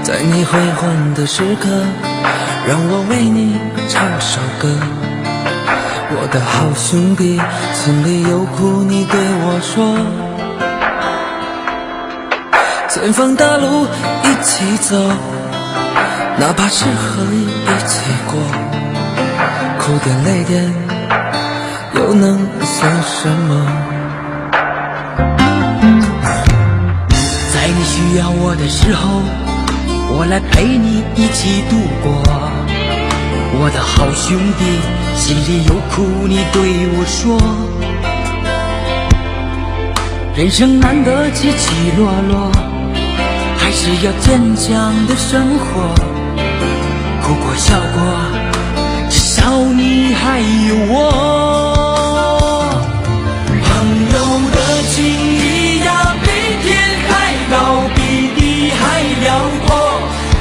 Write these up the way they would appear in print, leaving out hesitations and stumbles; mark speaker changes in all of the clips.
Speaker 1: 在你辉煌的时刻，让我为你唱首歌。我的好兄弟，心里有苦你对我说，前方大路一起走，哪怕是河一起过，哭点泪点又能算什么？
Speaker 2: 在你需要我的时候，我来陪你一起度过。我的好兄弟，心里有苦你对我说。人生难得起起落落，还是要坚强的生活。哭过笑过，至少你还有我。朋友的情谊呀，比天还高，比地还辽阔。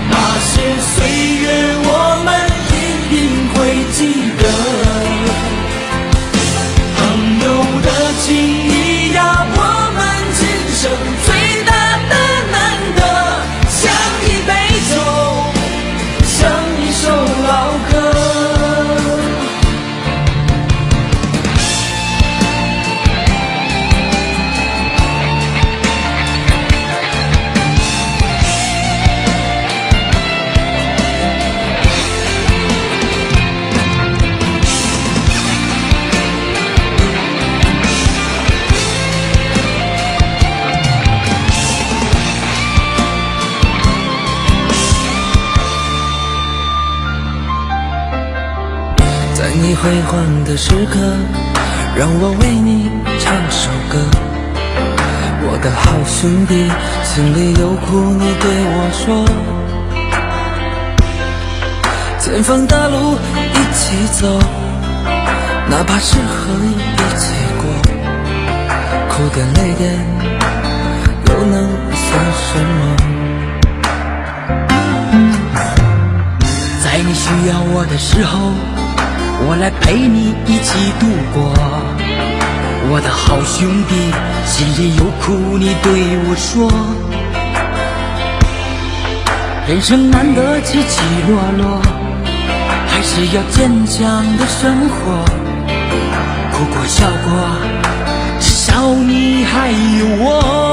Speaker 2: 那些岁月我们一定会记得。朋友的情谊呀，我们今生最大的难得，像一杯酒，像一首老歌。
Speaker 1: 在你辉煌的时刻，让我为你唱首歌。我的好兄弟，心里有苦你对我说，前方大路一起走，哪怕是河一起过，哭点泪点又能算什么？
Speaker 2: 在你需要我的时候，我来陪你一起度过。我的好兄弟，心里有苦你对我说。人生难得起起落落，还是要坚强的生活。哭过笑过，至少你还有我。